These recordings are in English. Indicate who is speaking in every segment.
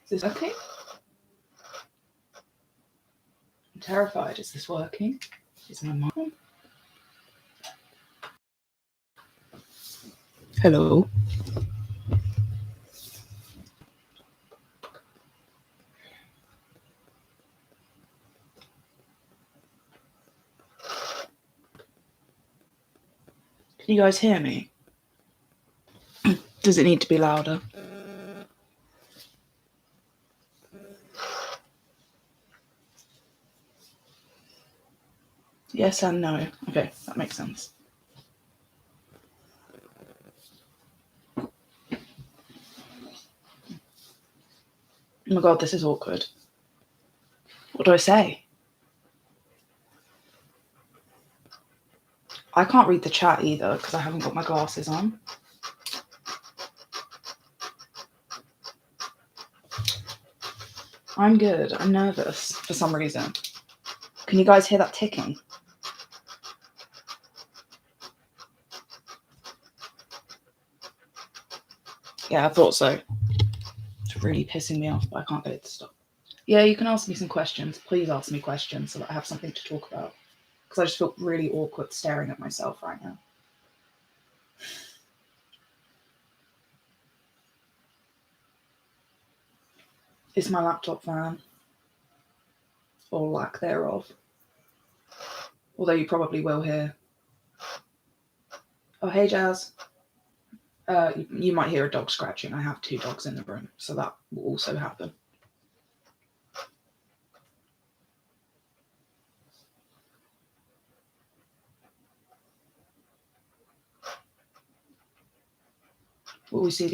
Speaker 1: Is this working? I'm terrified. Is this working? Is my mom? Hello. Can you guys hear me? Does it need to be louder? Yes and no. Okay, that makes sense. Oh my god, this is awkward. What do I say? I can't read the chat either because I haven't got my glasses on. I'm good. I'm nervous for some reason. Can you guys hear that ticking? Yeah, I thought so. It's really pissing me off, but I can't get it to stop. Yeah, you can ask me some questions. Please ask me questions so that I have something to talk about. Because I just feel really awkward staring at myself right now. Is my laptop fan? Or lack thereof. Although you probably will hear. Oh, hey, Jazz. You might hear a dog scratching. I have 2 dogs in the room, so that will also happen. Will we see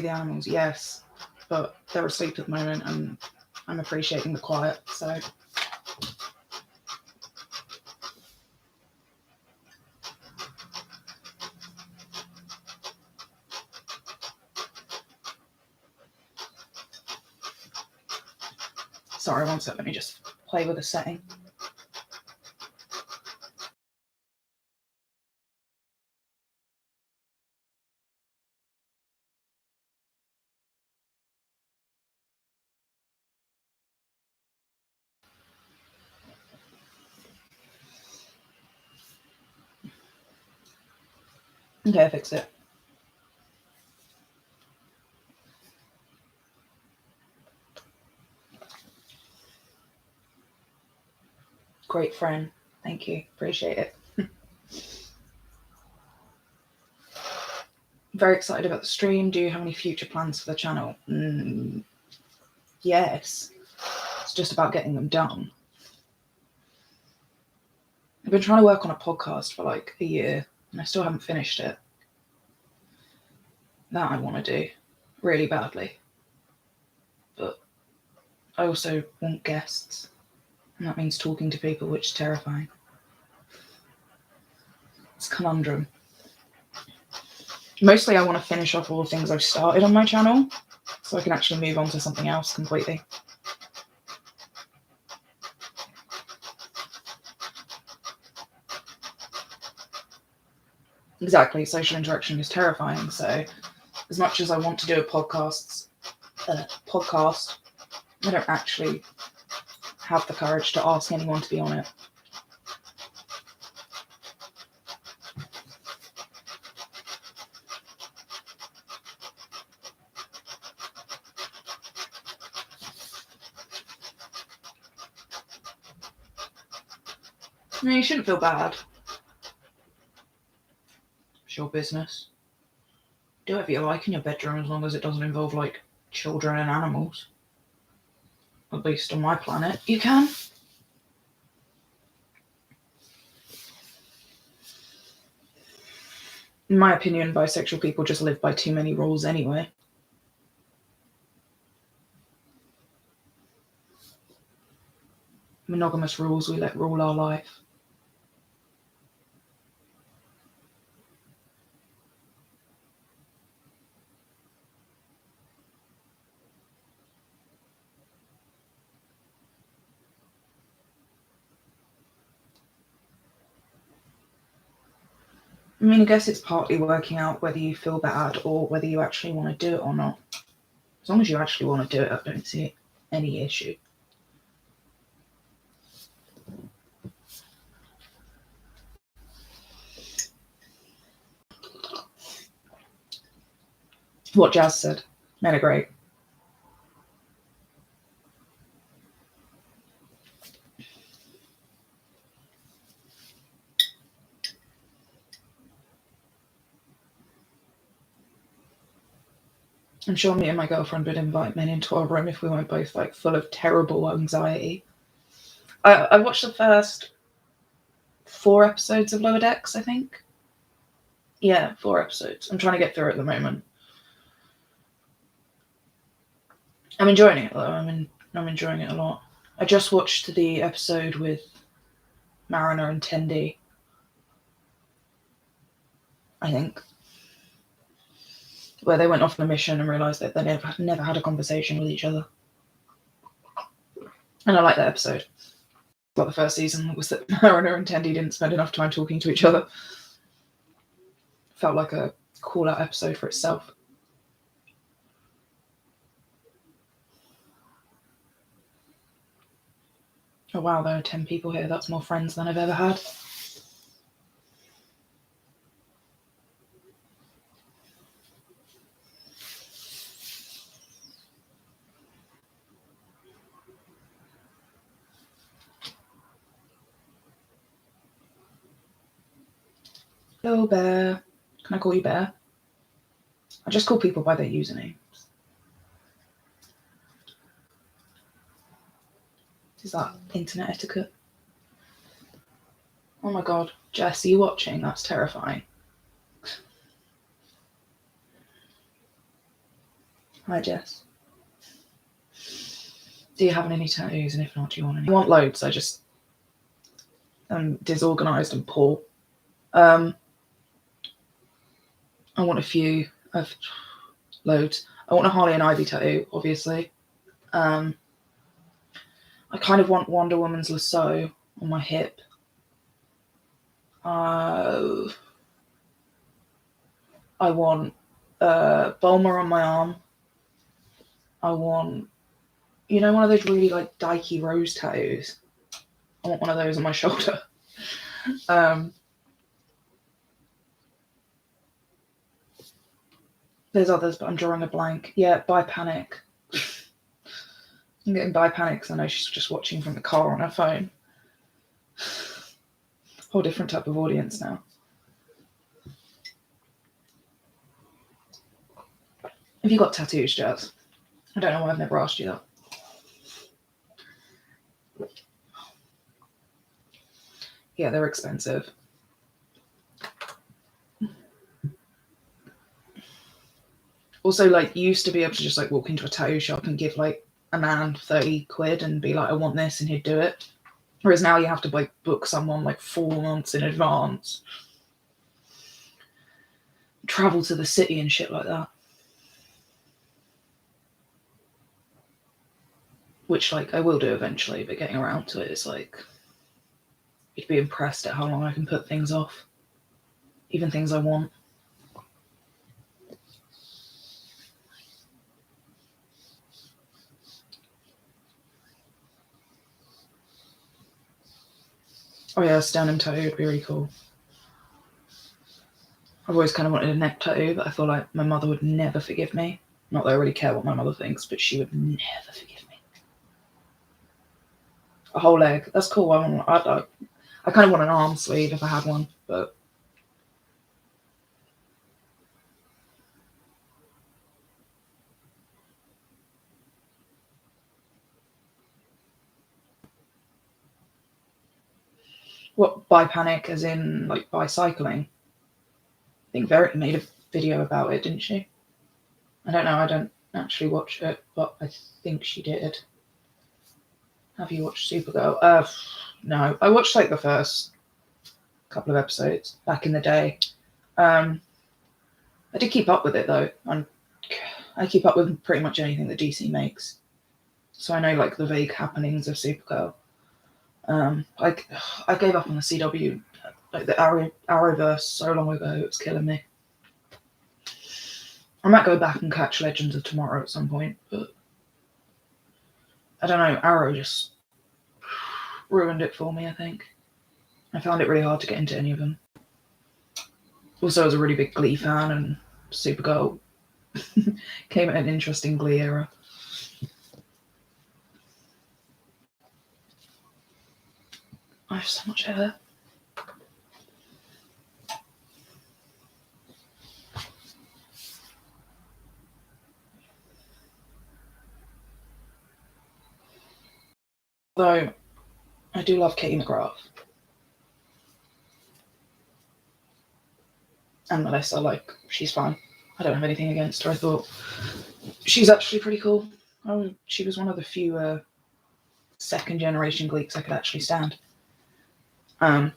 Speaker 1: the animals? Yes, but they're asleep at the moment, and I'm appreciating the quiet. So. Sorry, one sec. Let me just play with a setting. Okay, I fixed it. Great friend. Thank you. Appreciate it. Very excited about the stream. Do you have any future plans for the channel? Yes. It's just about getting them done. I've been trying to work on a podcast for like a year, and I still haven't finished it. That I want to do really badly. But I also want guests, and that means talking to people, which is terrifying. It's a conundrum. Mostly I want to finish off all the things I've started on my channel so I can actually move on to something else completely. Exactly, social interaction is terrifying. So as much as I want to do a podcast, I don't actually have the courage to ask anyone to be on it. I mean, you shouldn't feel bad. It's your business. Do whatever you like in your bedroom as long as it doesn't involve, like, children and animals. At least on my planet, you can. In my opinion, bisexual people just live by too many rules anyway. Monogamous rules we let rule our life. I mean, I guess it's partly working out whether you feel bad or whether you actually want to do it or not. As long as you actually want to do it, I don't see any issue. What Jazz said. Men are great. I'm sure me and my girlfriend would invite men into our room if we weren't both like full of terrible anxiety. I watched the first 4 episodes of Lower Decks, I think. Yeah, 4 episodes. I'm trying to get through it at the moment. I'm enjoying it though. I'm enjoying it a lot. I just watched the episode with Mariner and Tendi, I think, where they went off on a mission and realised that they never had a conversation with each other. And I like that episode. Like the first season was that Mariner and Tendi didn't spend enough time talking to each other. Felt like a call-out episode for itself. Oh wow, there are 10 people here. That's more friends than I've ever had. Hello, Bear. Can I call you Bear? I just call people by their usernames. Is that internet etiquette? Oh my god, Jess, are you watching? That's terrifying. Hi, Jess. Do you have any tattoos? And if not, do you want any? I want loads. I just am disorganised and poor. I want a few. I've loads. I want a Harley and Ivy tattoo, obviously. I kind of want Wonder Woman's lasso on my hip. I want Bulma on my arm. I want, one of those really like dykey rose tattoos. I want one of those on my shoulder. There's others, but I'm drawing a blank. Yeah, Bi Panic. I'm getting Bi Panic because I know she's just watching from the car on her phone. Whole different type of audience now. Have you got tattoos, Jazz? I don't know why I've never asked you that. Yeah, they're expensive. Also, like, you used to be able to just like walk into a tattoo shop and give like a man 30 quid and be like, I want this, and he'd do it. Whereas now you have to like book someone like 4 months in advance, travel to the city and shit like that. Which like I will do eventually, but getting around to it is like, you'd be impressed at how long I can put things off. Even things I want. Oh yeah, a sternum tattoo would be really cool. I've always kind of wanted a neck tattoo, but I feel like my mother would never forgive me. Not that I really care what my mother thinks, but she would never forgive me. A whole leg. That's cool. I kind of want an arm sleeve if I had one, but what, Bi Panic as in like bicycling? I think Verity made a video about it, didn't she? I don't know. I don't actually watch it, but I think she did. Have you watched Supergirl? No. I watched like the first couple of episodes back in the day. I did keep up with it though. I keep up with pretty much anything that DC makes. So I know like the vague happenings of Supergirl. I gave up on the CW Like the Arrowverse so long ago, it was killing me. I might go back and catch Legends of Tomorrow at some point, but I don't know, Arrow just ruined it for me, I think. I found it really hard to get into any of them. Also, I was a really big Glee fan, and Supergirl came at an interesting Glee era. I have so much hair. Though, I do love Katie McGrath. And Melissa, like, she's fine. I don't have anything against her. I thought she's actually pretty cool. Oh, she was one of the few second generation Gleeks I could actually stand. Yeah,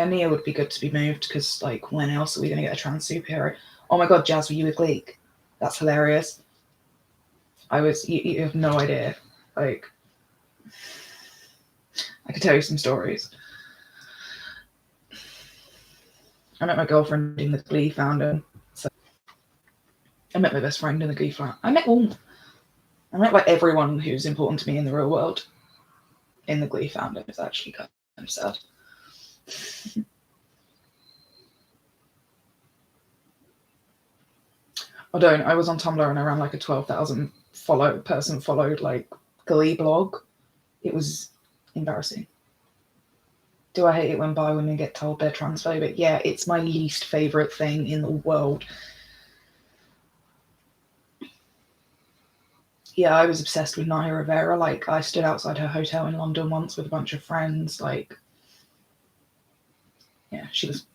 Speaker 1: Nia would be good to be moved because, like, when else are we going to get a trans superhero? Oh my god, Jazz, were you a Gleek? That's hilarious. You have no idea. Like, I could tell you some stories. I met my girlfriend in the Glee fandom. So I met my best friend in the Glee flat. I met like everyone who's important to me in the real world in the Glee fandom. It's actually kind of sad. I was on Tumblr and I ran like a 12,000 person followed like Glee blog. It was embarrassing. Do I hate it when bi women get told they're transphobic? Yeah, it's my least favourite thing in the world. Yeah, I was obsessed with Naya Rivera. Like, I stood outside her hotel in London once with a bunch of friends. Like, yeah, she was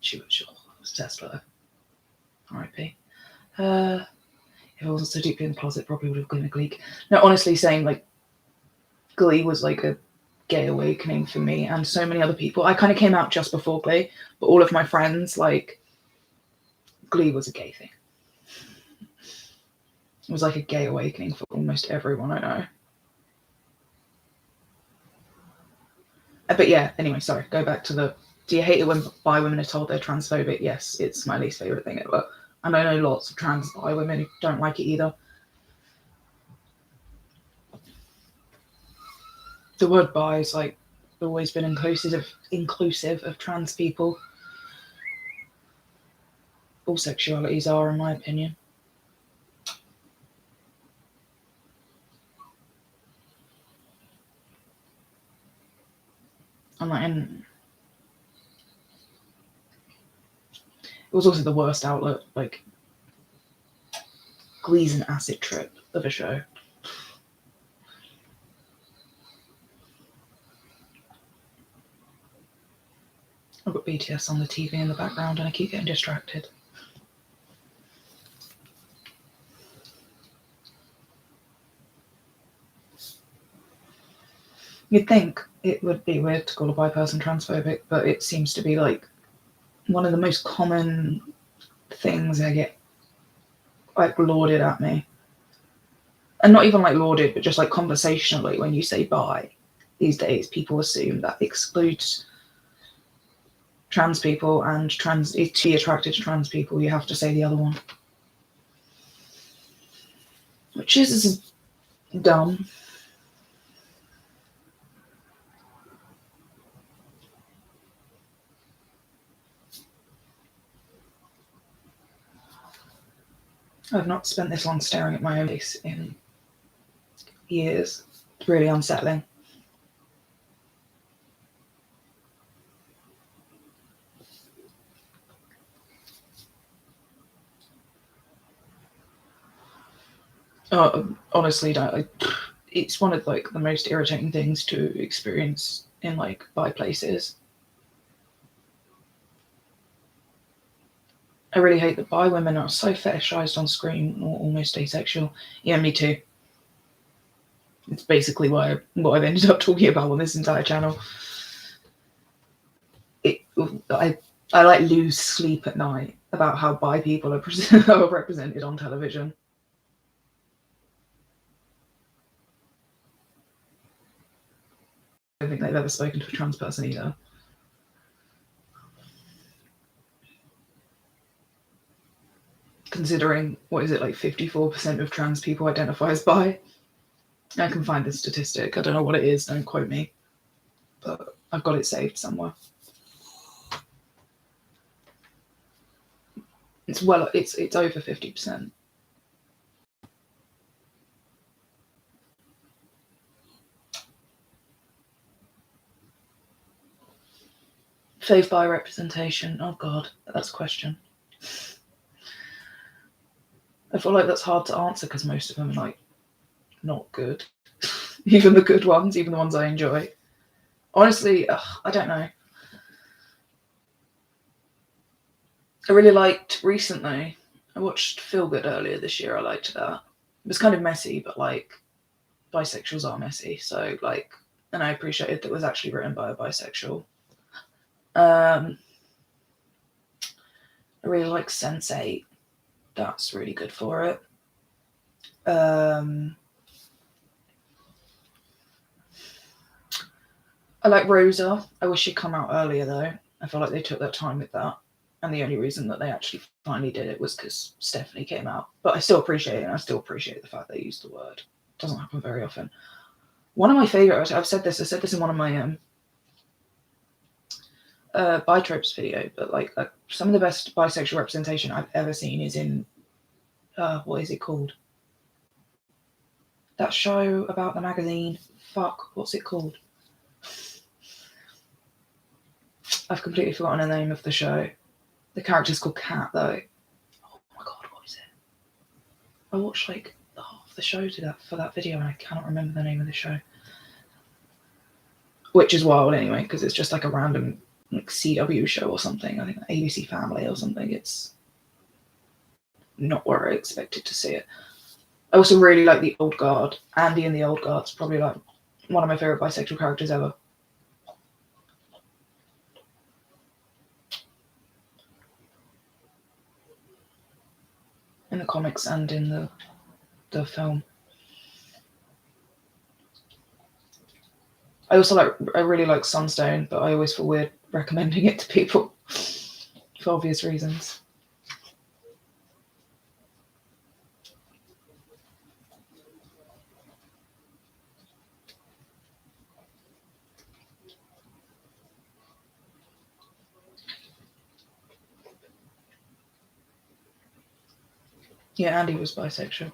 Speaker 1: obsessed with her. R.I.P. If I wasn't so deeply in the closet, probably would have been a Gleek. No, honestly, saying like Glee was like a gay awakening for me and so many other people. I kind of came out just before Glee, but all of my friends, like, Glee was a gay thing. It was like a gay awakening for almost everyone I know. But yeah, anyway, sorry, go back to the, do you hate it when bi women are told they're transphobic? Yes, it's my least favourite thing ever. And I know lots of trans bi women who don't like it either. The word bi is like always been inclusive of trans people. All sexualities are, in my opinion. And it was also the worst outlet. Like, Glee's an acid trip of a show. I've got BTS on the TV in the background and I keep getting distracted. You'd think it would be weird to call a bi person transphobic, but it seems to be like one of the most common things I get like lauded at me. And not even like lauded, but just like conversationally, when you say bi these days, people assume that excludes trans people, and to be attracted to trans people, you have to say the other one. Which is dumb. I've not spent this long staring at my own face in years. It's really unsettling. Honestly, it's one of like the most irritating things to experience in like bi places. I really hate that bi women are so fetishized on screen or almost asexual. Yeah, me too. It's basically what I've ended up talking about on this entire channel. I like lose sleep at night about how bi people are represented on television. don't think they've ever spoken to a trans person either. Considering, what is it, like 54% of trans people identify as bi? I can find the statistic. I don't know what it is, don't quote me. But I've got it saved somewhere. It's over 50%. Fave bi representation. Oh god, that's a question. I feel like that's hard to answer because most of them are like not good. Even the good ones, even the ones I enjoy. Honestly, I don't know. I really liked recently. I watched Feel Good earlier this year. I liked that. It was kind of messy, but like bisexuals are messy. So like, and I appreciated that it was actually written by a bisexual. I really like Sense8. That's really good for it. I like Rosa. I wish she'd come out earlier though. I feel like they took their time with that. And the only reason that they actually finally did it was because Stephanie came out. But I still appreciate it, and I still appreciate the fact they used the word. It doesn't happen very often. One of my favourite, I said this in one of my bi tropes video, but like some of the best bisexual representation I've ever seen is in, what is it called? That show about the magazine. Fuck, what's it called? I've completely forgotten the name of the show. The character's called Kat, though. Oh my god, what is it? I watched like half the show for that video, and I cannot remember the name of the show. Which is wild anyway, because it's just like a random like CW show or something. I think ABC Family or something. It's not where I expected to see it. I also really like the Old Guard. Andy in the Old Guard's probably like one of my favourite bisexual characters ever. In the comics and in the film. I really like Sunstone, but I always feel weird recommending it to people for obvious reasons. Yeah, Andy was bisexual.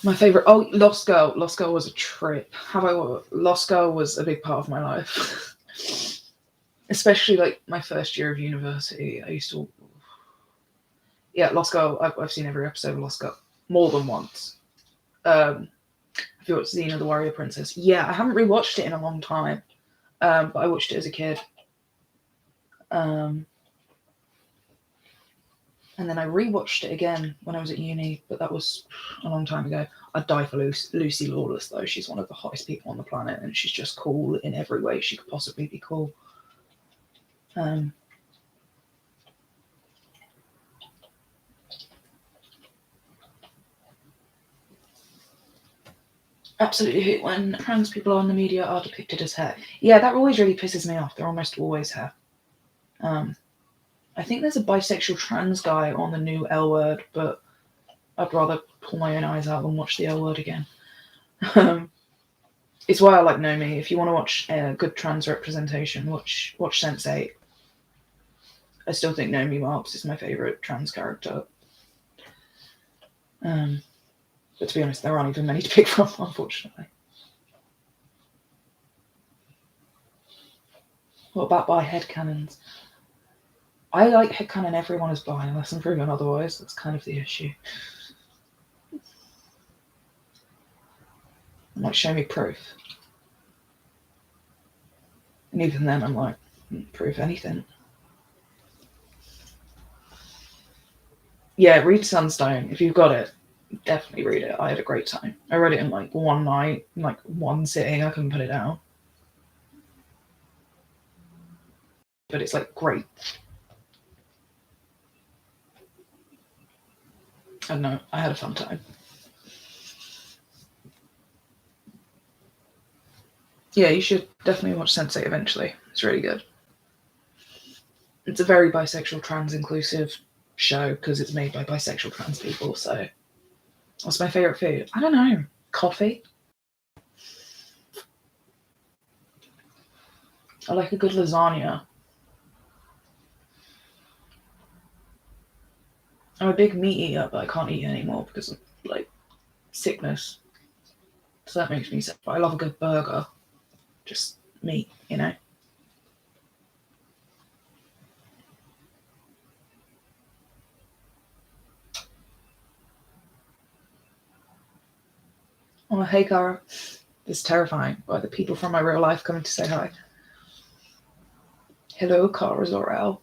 Speaker 1: My favourite, Lost Girl. Lost Girl was a trip. Lost Girl was a big part of my life. Especially like my first year of university. I used to... Yeah, Lost Girl, I've seen every episode of Lost Girl. More than once. Have you watched Xena the Warrior Princess? Yeah, I haven't rewatched it in a long time. But I watched it as a kid. And then I rewatched it again when I was at uni, but that was a long time ago. I'd die for Lucy Lawless, though. She's one of the hottest people on the planet, and she's just cool in every way she could possibly be cool. Absolutely hate when trans people on the media are depicted as hair. Yeah, that always really pisses me off. They're almost always hair. I think there's a bisexual trans guy on the new L Word, but I'd rather pull my own eyes out than watch the L Word again. It's why I like Nomi. If you want to watch good trans representation, watch Sense8. I still think Nomi Marks is my favourite trans character. But to be honest, there aren't even many to pick from, unfortunately. What about bi headcanons? I like headcanon everyone is bi unless I'm proven otherwise. That's kind of the issue. Like, show me proof. And even then, I'm like, prove anything. Yeah, read Sunstone. If you've got it, definitely read it. I had a great time. I read it in like one night, in like one sitting. I couldn't put it down. But it's like great. I don't know. I had a fun time. Yeah, you should definitely watch Sense8 eventually. It's really good. It's a very bisexual, trans inclusive show because it's made by bisexual trans people. So, what's my favourite food? I don't know. Coffee. I like a good lasagna. I'm a big meat eater, but I can't eat anymore because of like sickness. So that makes me sick. But I love a good burger. Just meat, you know. Oh, hey, Cara. It's terrifying by the people from my real life coming to say hi. Hello, Cara Zor-El.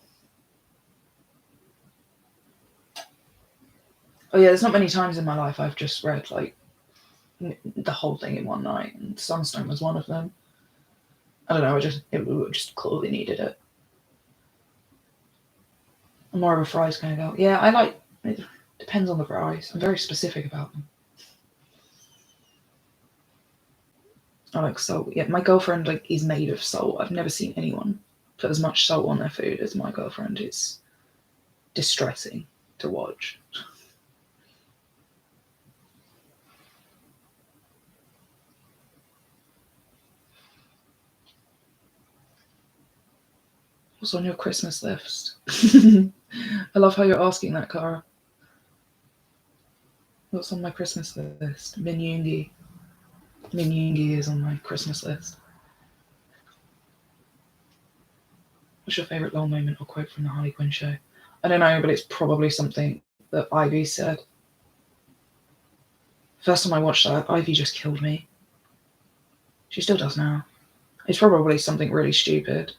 Speaker 1: Oh yeah, there's not many times in my life I've just read like the whole thing in one night, and Sunstone was one of them. I don't know, it just clearly needed it. I'm more of a fries kind of girl. Yeah, I like it. Depends on the fries. I'm very specific about them. I like salt. Yeah, my girlfriend like is made of salt. I've never seen anyone put as much salt on their food as my girlfriend. It's distressing to watch. What's on your Christmas list? I love how you're asking that, Cara. What's on my Christmas list? Minyungi. Minyungi is on my Christmas list. What's your favourite lol moment or quote from the Harley Quinn show? I don't know, but it's probably something that Ivy said. First time I watched that, Ivy just killed me. She still does now. It's probably something really stupid.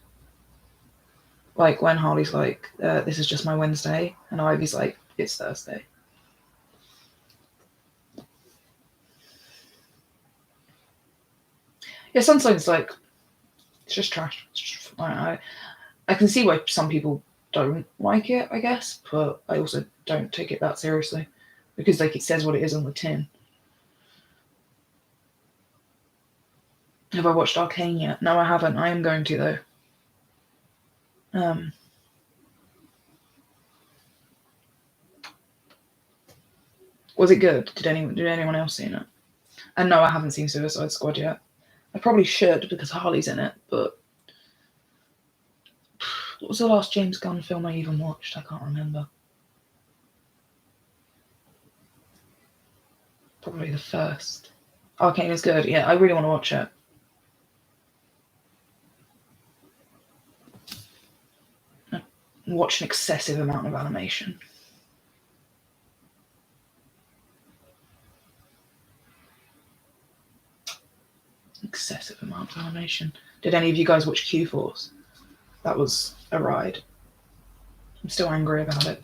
Speaker 1: Like when Harley's like, this is just my Wednesday, and Ivy's like, it's Thursday. Yeah, Sunsline's like, it's just trash. I can see why some people don't like it, I guess, but I also don't take it that seriously because like it says what it is on the tin. Have I watched Arcane yet? No, I haven't. I am going to though. Was it good? Did anyone else see it? And no, I haven't seen Suicide Squad yet. I probably should because Harley's in it, but what was the last James Gunn film I even watched? I can't remember. Probably the first. Arcane is good. Yeah, I really want to watch it. Watch an excessive amount of animation. Excessive amount of animation. Did any of you guys watch Q-Force? That was a ride. I'm still angry about it.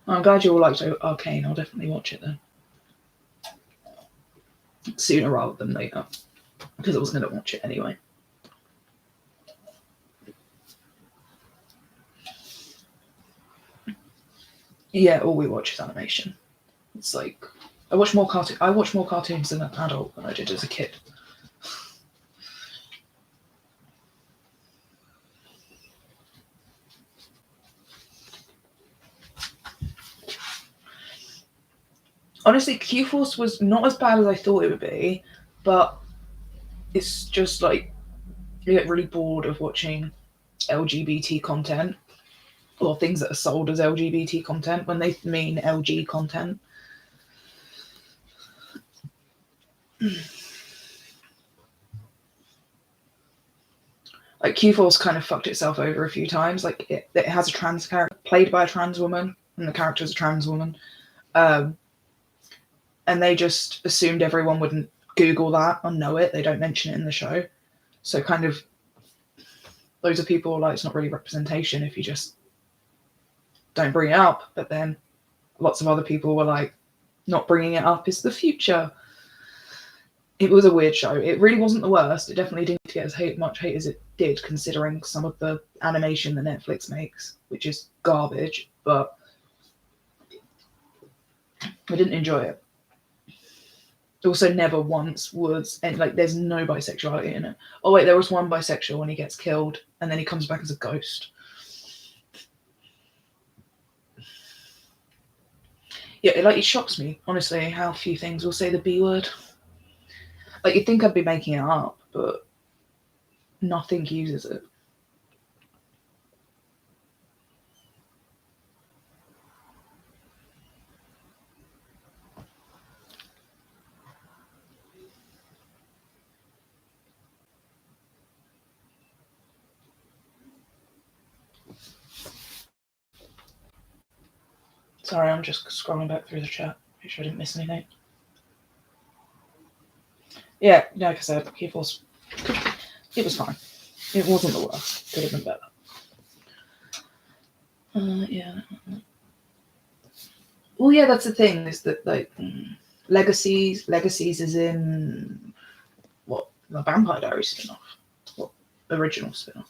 Speaker 1: I'm glad you all liked Arcane. I'll definitely watch it then. Sooner rather than later. Because I was going to watch it anyway. Yeah, all we watch is animation. It's like I watch more cartoons than an adult than I did as a kid. Honestly, Q-Force was not as bad as I thought it would be, but it's just like you get really bored of watching LGBT content or things that are sold as LGBT content when they mean LG content. Like Q-Force kind of fucked itself over a few times. Like it has a trans character played by a trans woman, and the character is a trans woman. And they just assumed everyone wouldn't Google that or know it. They don't mention it in the show. So kind of loads of people are like, it's not really representation if you just don't bring it up. But then lots of other people were like, not bringing it up is the future. It was a weird show. It really wasn't the worst. It definitely didn't get as much hate as it did, considering some of the animation that Netflix makes, which is garbage. But I didn't enjoy it. Also, never once was, and like, there's no bisexuality in it. Oh wait, there was one bisexual when he gets killed, and then he comes back as a ghost. Yeah, it shocks me, honestly, how few things will say the B word. Like, you'd think I'd be making it up, but nothing uses it. Sorry, I'm just scrolling back through the chat. Make sure I didn't miss anything. Yeah, like I said, it was fine. It wasn't the worst. Could have been better. Yeah. Well, yeah, that's the thing, is that, like, legacies is in what, the Vampire Diaries spin-off, what, original spin-off.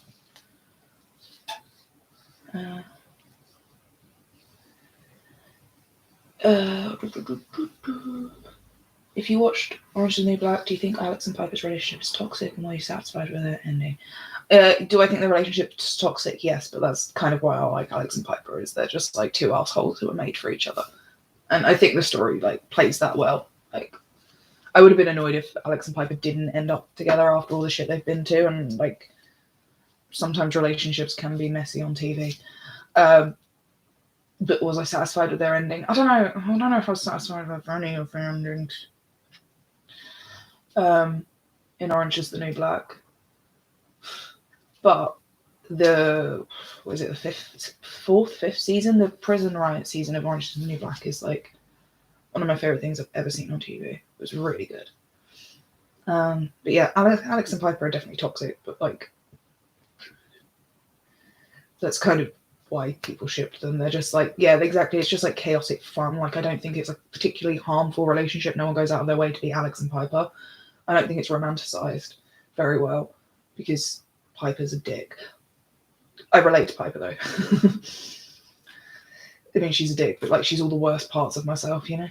Speaker 1: If you watched Orange is the New Black, do you think Alex and Piper's relationship is toxic, and were you satisfied with it ending? Do I think the relationship is toxic? Yes, but that's kind of why I like Alex and Piper, is they're just like two assholes who are made for each other. And I think the story like plays that well. Like, I would have been annoyed if Alex and Piper didn't end up together after all the shit they've been to, and like sometimes relationships can be messy on TV. But was I satisfied with their ending? I don't know if I was satisfied with any of their endings. In Orange is the New Black. But the fifth season, the prison riot season of Orange is the New Black is like one of my favorite things I've ever seen on TV. It was really good. But yeah, Alex and Piper are definitely toxic, but like that's kind of why people shipped them. They're just like, yeah, exactly. It's just like chaotic fun. Like, I don't think it's a particularly harmful relationship. No one goes out of their way to be Alex and Piper. I don't think it's romanticized very well because Piper's a dick. I relate to Piper though. I mean, she's a dick, but like, she's all the worst parts of myself, you know?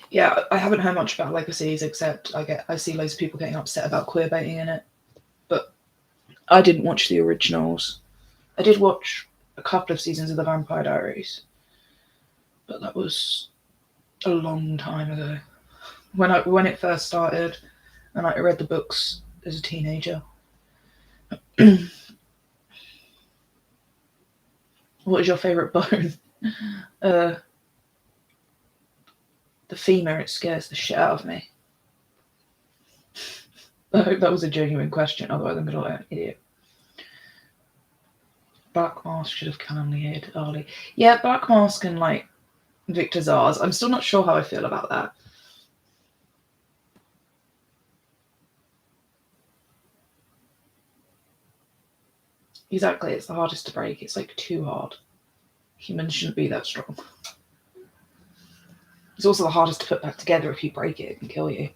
Speaker 1: Yeah, I haven't heard much about Legacies, except I see loads of people getting upset about queer baiting in it. But I didn't watch the originals. I did watch a couple of seasons of the Vampire Diaries, but that was a long time ago. When it first started, and I read the books as a teenager. What is your favourite bone? The femur. It scares the shit out of me. I hope that was a genuine question, otherwise I'm going to look like an idiot. Black Mask should have calumniated Harley. Yeah, Black Mask and like Victor Zsasz. I'm still not sure how I feel about that. Exactly, it's the hardest to break. It's like too hard. Humans shouldn't be that strong. It's also the hardest to put back together. If you break it, it can kill you.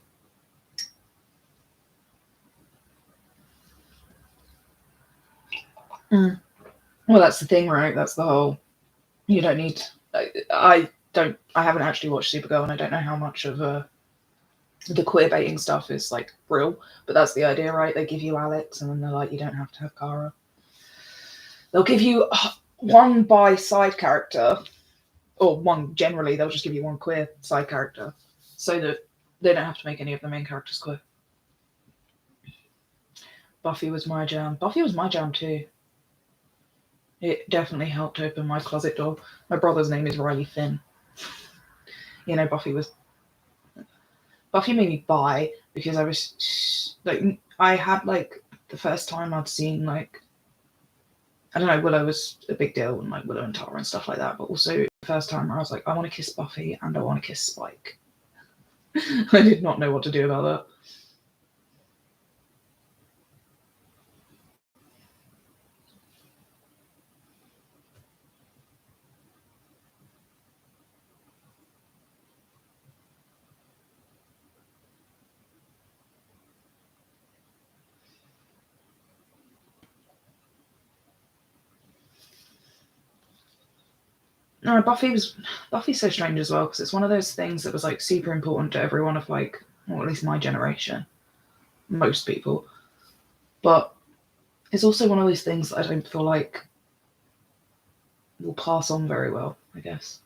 Speaker 1: Well, that's the thing, right? That's the whole. You don't need. I haven't actually watched Supergirl, and I don't know how much of the queer baiting stuff is like real. But that's the idea, right? They give you Alex, and then they're like, you don't have to have Kara. They'll give you one bi side character, or one generally. They'll just give you one queer side character, so that they don't have to make any of the main characters queer. Buffy was my jam. Buffy was my jam too. It definitely helped open my closet door. My brother's name is Riley Finn. You know, Buffy made me bi because I was like, I had like the first time I'd seen like, I don't know, Willow was a big deal, and like Willow and Tara and stuff like that, but also the first time I was like, I want to kiss Buffy and I want to kiss Spike. I did not know what to do about that. No, Buffy's so strange as well, because it's one of those things that was like super important to everyone of like, well, at least my generation, most people. But it's also one of those things that I don't feel like will pass on very well, I guess.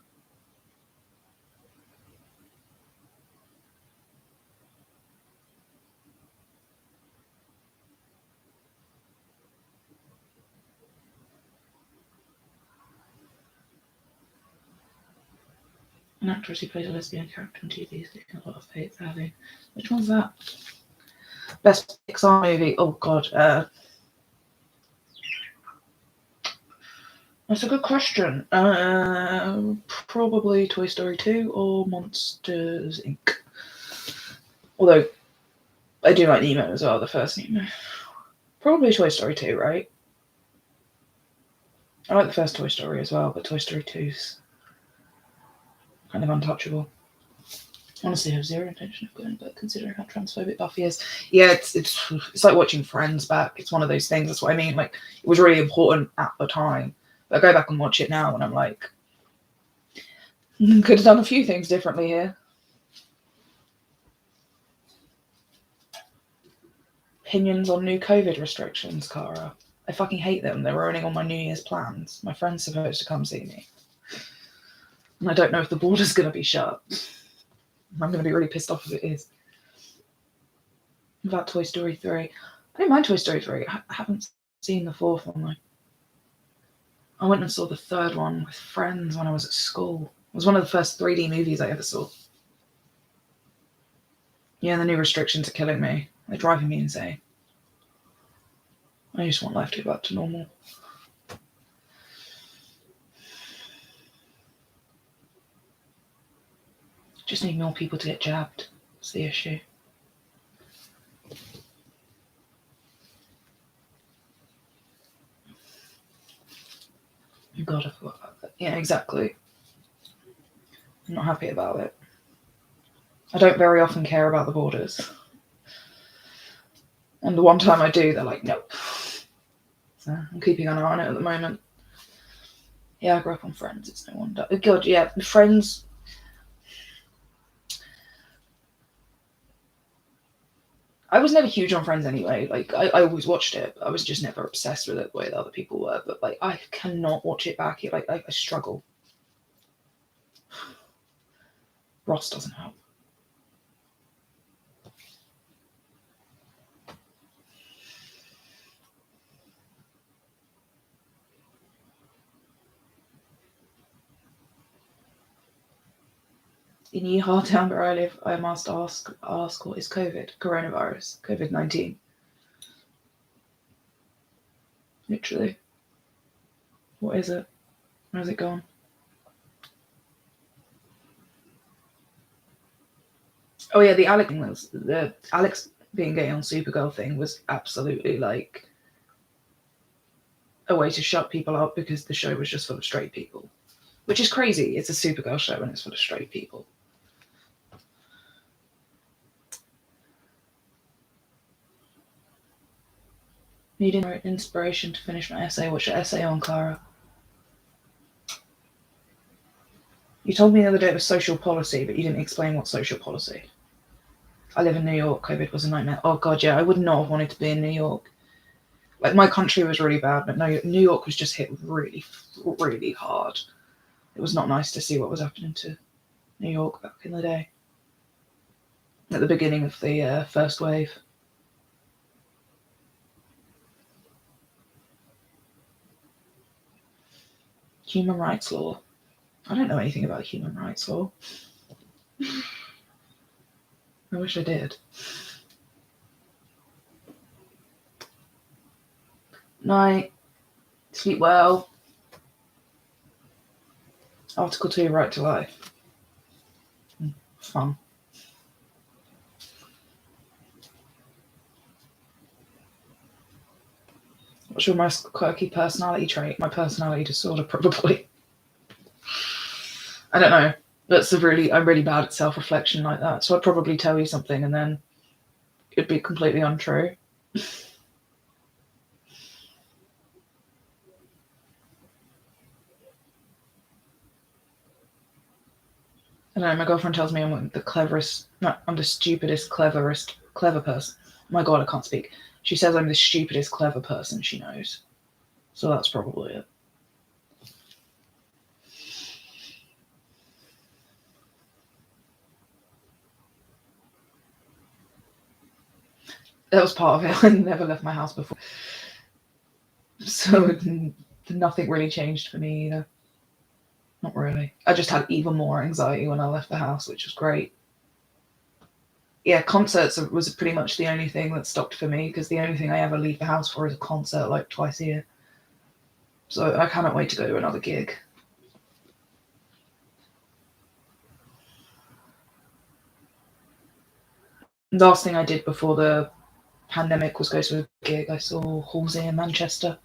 Speaker 1: An actress who played a lesbian character on TV is getting a lot of hate for having. Which one's that? Best Pixar movie. Oh god. That's a good question. Probably Toy Story 2 or Monsters Inc. Although I do like Nemo as well, the first Nemo. Probably Toy Story 2, right? I like the first Toy Story as well, but Toy Story 2's kind of untouchable. Honestly, I have zero intention of going, but considering how transphobic Buffy is, yeah, it's like watching Friends back. It's one of those things. That's what I mean. Like, it was really important at the time, but I go back and watch it now, and I'm like, could have done a few things differently here. Opinions on new COVID restrictions, Cara. I fucking hate them. They're ruining all my New Year's plans. My friend's supposed to come see me, and I don't know if the border's going to be shut. I'm going to be really pissed off if it is. About Toy Story 3. I don't mind Toy Story 3. I haven't seen the fourth one, though. I went and saw the third one with friends when I was at school. It was one of the first 3D movies I ever saw. Yeah, the new restrictions are killing me. They're driving me insane. I just want life to go back to normal. Just need more people to get jabbed. That's the issue. God, I forgot about that. Yeah, exactly. I'm not happy about it. I don't very often care about the borders. And the one time I do, they're like, nope. So I'm keeping an eye on it at the moment. Yeah, I grew up on Friends. It's no wonder. God, yeah, Friends. I was never huge on Friends anyway. Like, I always watched it. I was just never obsessed with it the way that other people were. But, like, I cannot watch it back. I struggle. Ross doesn't help. In Yeehaw town where I live, I must ask what is COVID? Coronavirus. COVID-19. Literally. What is it? Where's it gone? Oh yeah, the Alex being gay on Supergirl thing was absolutely like a way to shut people up because the show was just full of straight people. Which is crazy. It's a Supergirl show and it's full of straight people. Needing inspiration to finish my essay. What's your essay on, Clara? You told me the other day it was social policy, but you didn't explain what social policy. I live in New York. COVID was a nightmare. Oh god, yeah, I would not have wanted to be in New York. Like, my country was really bad, but no, New York was just hit really, really hard. It was not nice to see what was happening to New York back in the day. At the beginning of the first wave. Human rights law. I don't know anything about human rights law. I wish I did. Night. Sleep well. Article 2, right to life. Fun. What's your most quirky personality trait? My personality disorder, probably. I don't know. I'm really bad at self-reflection like that. So I'd probably tell you something and then it'd be completely untrue. I don't know, my girlfriend tells me I'm the cleverest, no, I'm the stupidest, clever person. My God, I can't speak. She says I'm the stupidest, clever person she knows. So that's probably it. That was part of it. I never left my house before. So nothing really changed for me either. Not really. I just had even more anxiety when I left the house, which was great. Yeah, concerts was pretty much the only thing that stopped for me, because the only thing I ever leave the house for is a concert, like twice a year. So I cannot wait to go to another gig. Last thing I did before the pandemic was go to a gig. I saw Halsey in Manchester.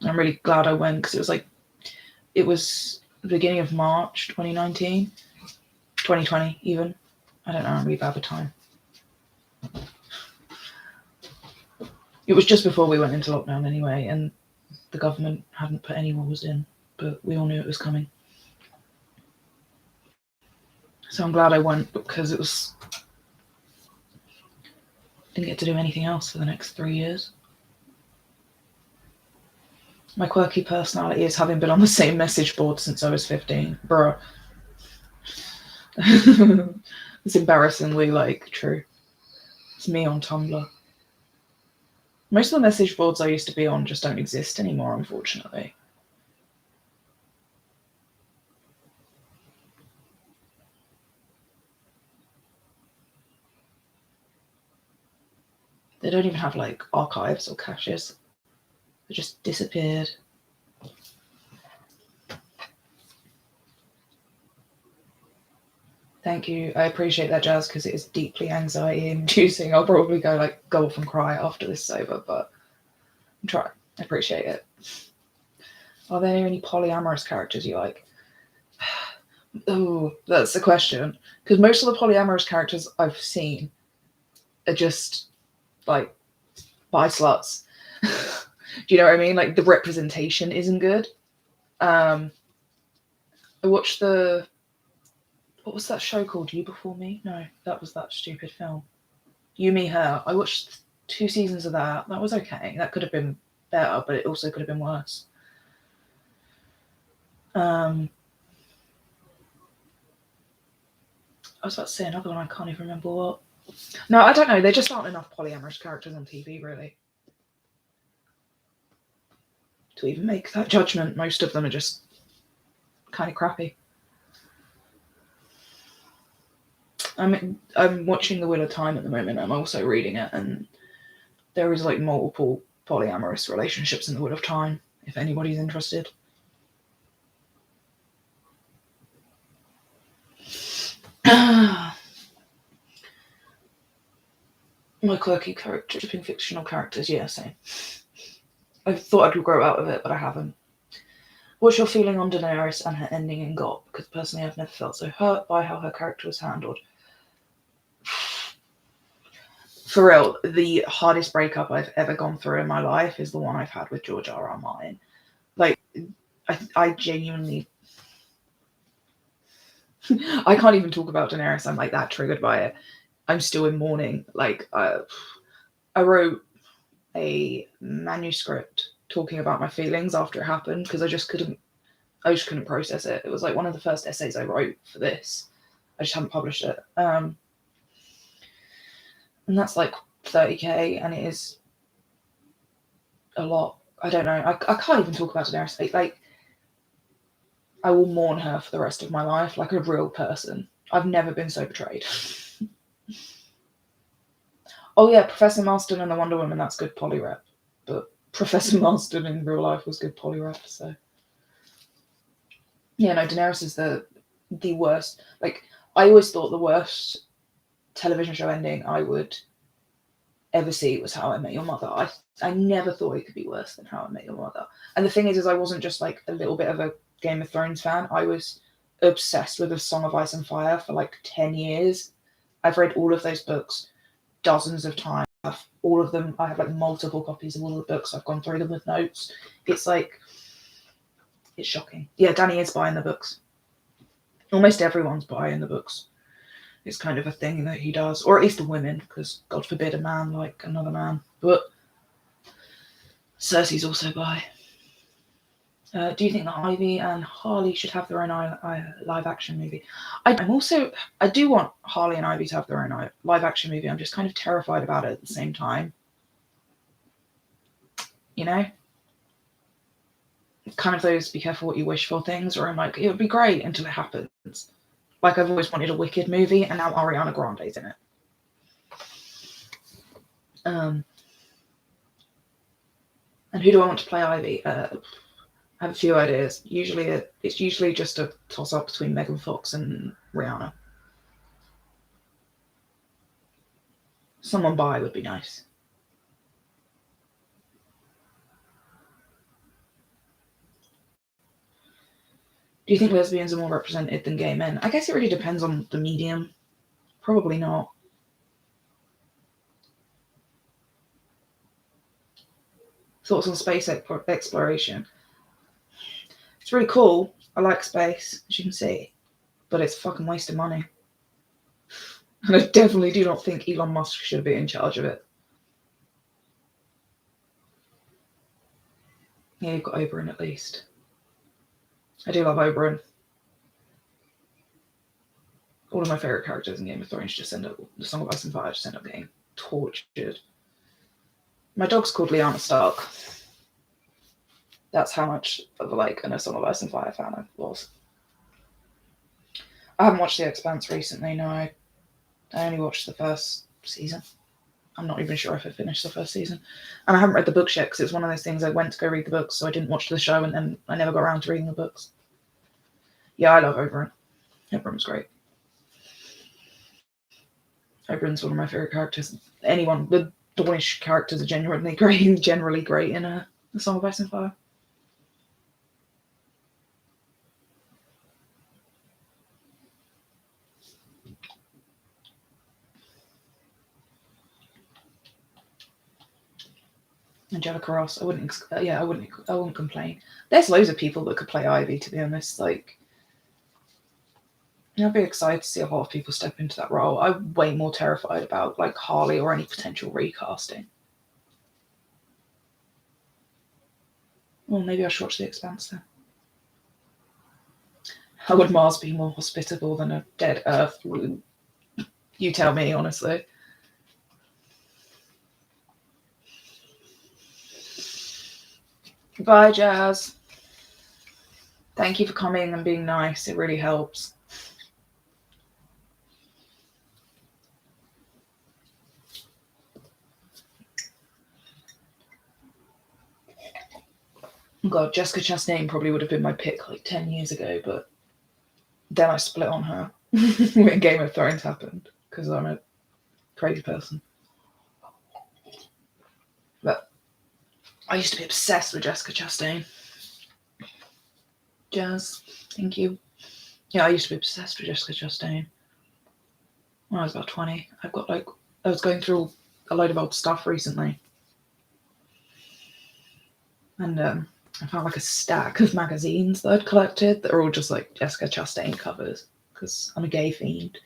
Speaker 1: I'm really glad I went, because it was the beginning of March 2019, 2020 even. I don't know, I'm really bad with time. It was just before we went into lockdown anyway, and the government hadn't put any rules in, but we all knew it was coming. So I'm glad I went, because didn't get to do anything else for the next 3 years. My quirky personality is having been on the same message board since I was 15. Bruh. It's embarrassingly, true. It's me on Tumblr. Most of the message boards I used to be on just don't exist anymore, unfortunately. They don't even have, archives or caches. They just disappeared. Thank you. I appreciate that, Jazz, because it is deeply anxiety-inducing. I'll probably go off and cry after this is over, but I'm trying. I appreciate it. Are there any polyamorous characters you like? Oh, that's the question. Because most of the polyamorous characters I've seen are just, bi sluts. Do you know what I mean? The representation isn't good. I watched what was that show called? You Before Me? No, that was that stupid film. You, Me, Her. I watched 2 seasons of that. That was okay. That could have been better, but it also could have been worse. I was about to say another one. I can't even remember what. No, I don't know. There just aren't enough polyamorous characters on TV, really, to even make that judgment. Most of them are just kind of crappy. I'm watching The Wheel of Time at the moment. I'm also reading it, and there is multiple polyamorous relationships in The Wheel of Time, if anybody's interested. My quirky character, shipping fictional characters, yeah, same. I thought I could grow out of it, but I haven't. What's your feeling on Daenerys and her ending in GOT? Because personally, I've never felt so hurt by how her character was handled. For real, the hardest breakup I've ever gone through in my life is the one I've had with George R.R. Martin. I genuinely... I can't even talk about Daenerys. I'm that triggered by it. I'm still in mourning. I wrote a manuscript talking about my feelings after it happened, because I just couldn't process it. It was one of the first essays I wrote for this. I just hadn't published it. And that's 30k, and it is a lot. I don't know. I can't even talk about Daenerys. I will mourn her for the rest of my life, like a real person. I've never been so betrayed. Oh yeah, Professor Marston and the Wonder Woman, that's good poly rep. But Professor Marston in real life was good poly rep, so. Yeah, no, Daenerys is the worst. I always thought the worst television show ending I would ever see was How I Met Your Mother. I never thought it could be worse than How I Met Your Mother. And the thing is I wasn't just a little bit of a Game of Thrones fan. I was obsessed with A Song of Ice and Fire for 10 years. I've read all of those books dozens of times. All of them. I have multiple copies of all the books. I've gone through them with notes. It's it's shocking. Yeah, Danny is buying the books. Almost everyone's bi in the books. It's kind of a thing that he does, or at least the women, because God forbid a man like another man. But Cersei's also bi. Do you think that Ivy and Harley should have their own live action movie? I do want Harley and Ivy to have their own live action movie. I'm just kind of terrified about it at the same time. You know? Kind of those be careful what you wish for things, or I'm like, it would be great until it happens. Like, I've always wanted a Wicked movie, and now Ariana Grande's in it. And who do I want to play Ivy? I have a few ideas. It's usually just a toss-up between Megan Fox and Rihanna. Someone bi would be nice. Do you think lesbians are more represented than gay men? I guess it really depends on the medium. Probably not. Thoughts on space exploration? It's really cool. I like space, as you can see. But it's fucking waste of money. And I definitely do not think Elon Musk should be in charge of it. Yeah, you've got Oberyn at least. I do love Oberyn. All of my favourite characters in Game of Thrones just end up, the Song of Ice and Fire just end up getting tortured. My dog's called Lyanna Stark. That's how much of a Song of Ice and Fire fan I was. I haven't watched The Expanse recently, no. I only watched the first season. I'm not even sure if I finished the first season. And I haven't read the books yet, because it's one of those things I went to go read the books, so I didn't watch the show, and then I never got around to reading the books. Yeah, I love Oberyn. Oberyn's great. Oberyn's one of my favourite characters. The Dornish characters are generally great in The Song of Ice and Fire. Angelica Ross, I wouldn't complain. There's loads of people that could play Ivy, to be honest. Like, I'd be excited to see a lot of people step into that role. I'm way more terrified about like Harley or any potential recasting. Well, maybe I should watch The Expanse then. How would Mars be more hospitable than a dead Earth? You tell me, honestly. Bye, Jazz. Thank you for coming and being nice. It really helps. God, Jessica Chastain probably would have been my pick like 10 years ago, but then I split on her when Game of Thrones happened, because I'm a crazy person. But I used to be obsessed with Jessica Chastain. Jazz, thank you. Yeah, I used to be obsessed with Jessica Chastain when I was about 20. I was going through a load of old stuff recently, and I found like a stack of magazines that I'd collected that are all just like Jessica Chastain covers, because I'm a gay fiend.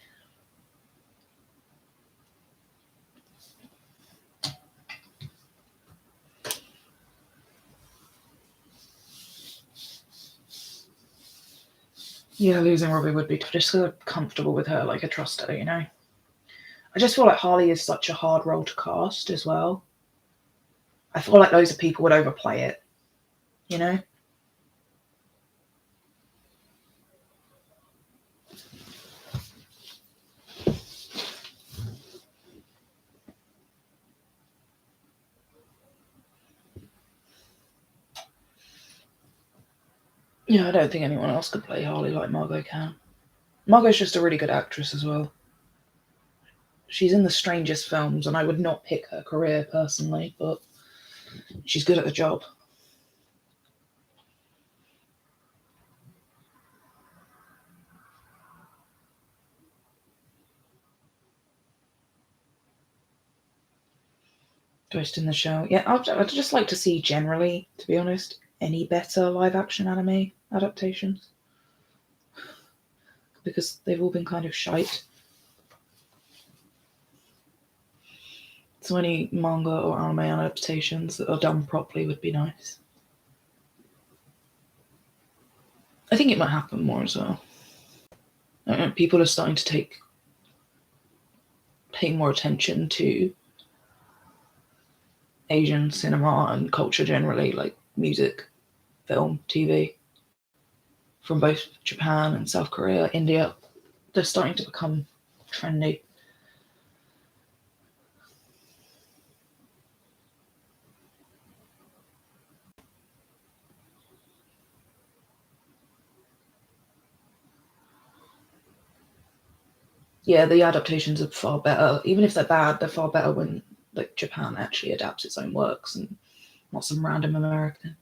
Speaker 1: Yeah, losing Robbie would be just because I'm comfortable with her, like I trust her, you know? I just feel like Harley is such a hard role to cast as well. I feel like loads of people would overplay it, you know? Yeah, I don't think anyone else could play Harley like Margot can. Margot's just a really good actress as well. She's in the strangest films, and I would not pick her career personally, but she's good at the job. Ghost in the Shell. Yeah, I'd just like to see generally, to be honest, any better live action anime adaptations. because they've all been kind of shite. So any manga or anime adaptations that are done properly would be nice. I think it might happen more as well. I don't know, people are starting to pay more attention to Asian cinema and culture generally, like music, film, TV, from both Japan and South Korea, India. They're starting to become trendy. Yeah, the adaptations are far better. Even if they're bad, they're far better when like Japan actually adapts its own works and not some random American.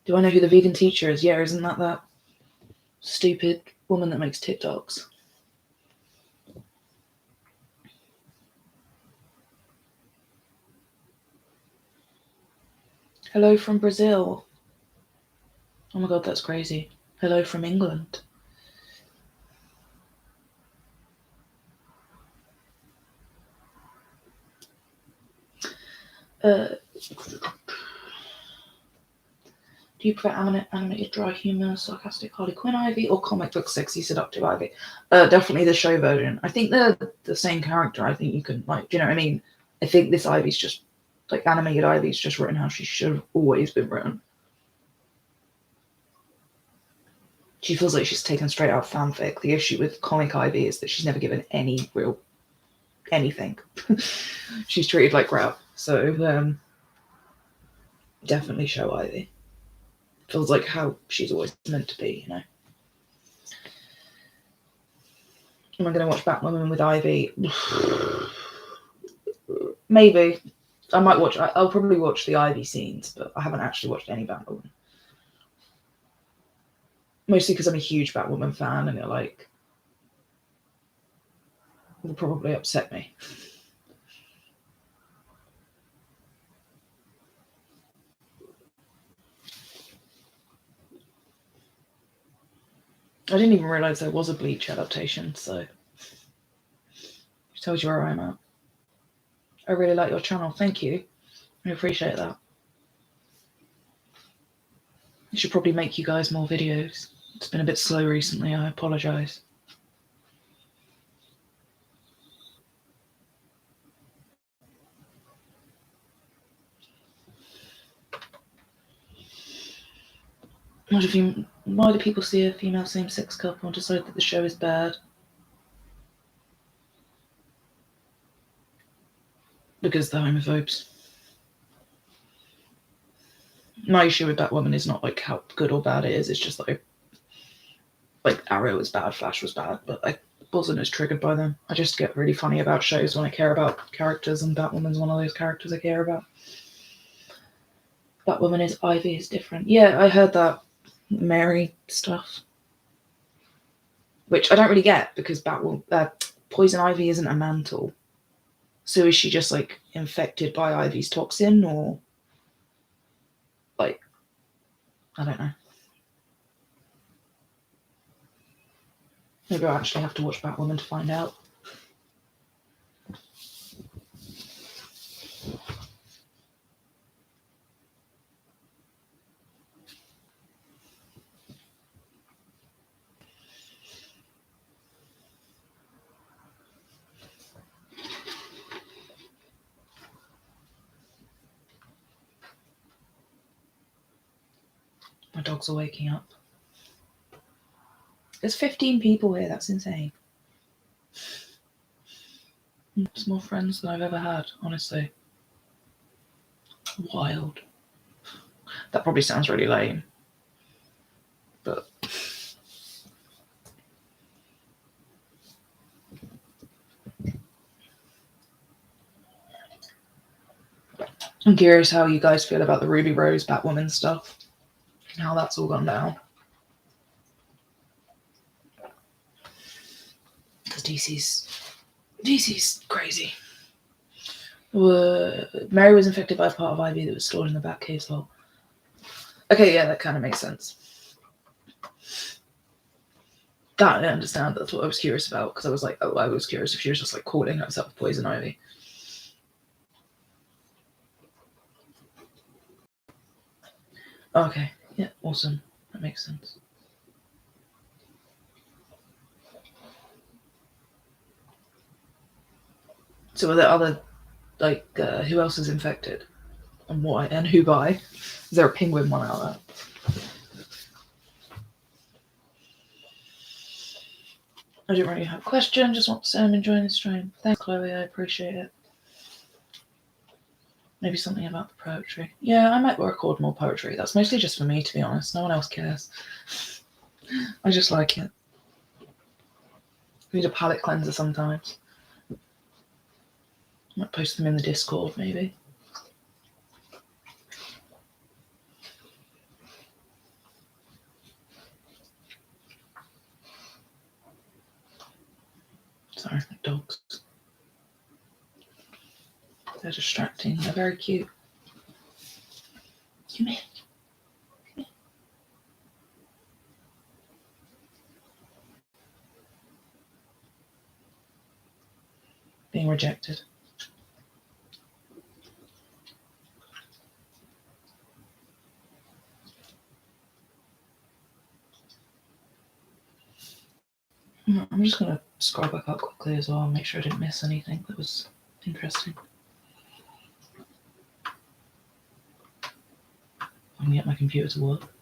Speaker 1: Do I know who the vegan teacher is? Yeah, isn't that stupid woman that makes TikToks? Hello from Brazil. Oh my god, that's crazy. Hello from England. Do you prefer animated dry humour, sarcastic Harley Quinn Ivy, or comic book sexy seductive Ivy? Definitely the show version. I think they're the same character. I think you can, like, do you know what I mean? I think this Ivy's just, like, animated Ivy's just written how she should have always been written. She feels like she's taken straight out of fanfic. The issue with comic Ivy is that she's never given any real anything. She's treated like crap. So definitely show Ivy. Feels like how she's always meant to be, you know. Am I going to watch Batwoman with Ivy? Maybe. I might watch. I'll probably watch the Ivy scenes, but I haven't actually watched any Batwoman. Mostly because I'm a huge Batwoman fan, and it will probably upset me. I didn't even realise there was a Bleach adaptation, so it tells you where I'm at. I really like your channel, thank you. I appreciate that. I should probably make you guys more videos. It's been a bit slow recently, I apologise. Why do people see a female same-sex couple and decide that the show is bad? Because they're homophobes. My issue with Batwoman is not like how good or bad it is, it's just like Arrow was bad, Flash was bad, but I wasn't as triggered by them. I just get really funny about shows when I care about characters, and Batwoman's one of those characters I care about. Batwoman is Ivy is different. Yeah, I heard that Mary stuff, which I don't really get because Poison Ivy isn't a mantle. So is she just like infected by Ivy's toxin, or like, I don't know. Maybe I'll actually have to watch Batwoman to find out. My dogs are waking up. There's 15 people here, that's insane. It's more friends than I've ever had, honestly. Wild. That probably sounds really lame. But I'm curious how you guys feel about the Ruby Rose Batwoman stuff and how that's all gone down. Because DC's crazy. Mary was infected by a part of Ivy that was stored in the Batcave's vault. Okay, yeah, that kind of makes sense. That I understand. That's what I was curious about, because I was like, I was curious if she was just like calling herself Poison Ivy. Okay, yeah, awesome. That makes sense. So are there other, like, who else is infected? And why? And who by? Is there a penguin one out there? I don't really have a question, just want to say I'm enjoying the stream. Thanks, Chloe, I appreciate it. Maybe something about the poetry. Yeah, I might record more poetry. That's mostly just for me, to be honest. No one else cares. I just like it. I need a palate cleanser sometimes. I might post them in the Discord, maybe. Sorry, my dogs. They're distracting. They're very cute. Come here. Come here. Being rejected. I'm just going to scroll back up quickly as well and make sure I didn't miss anything that was interesting. I can get my computer to work.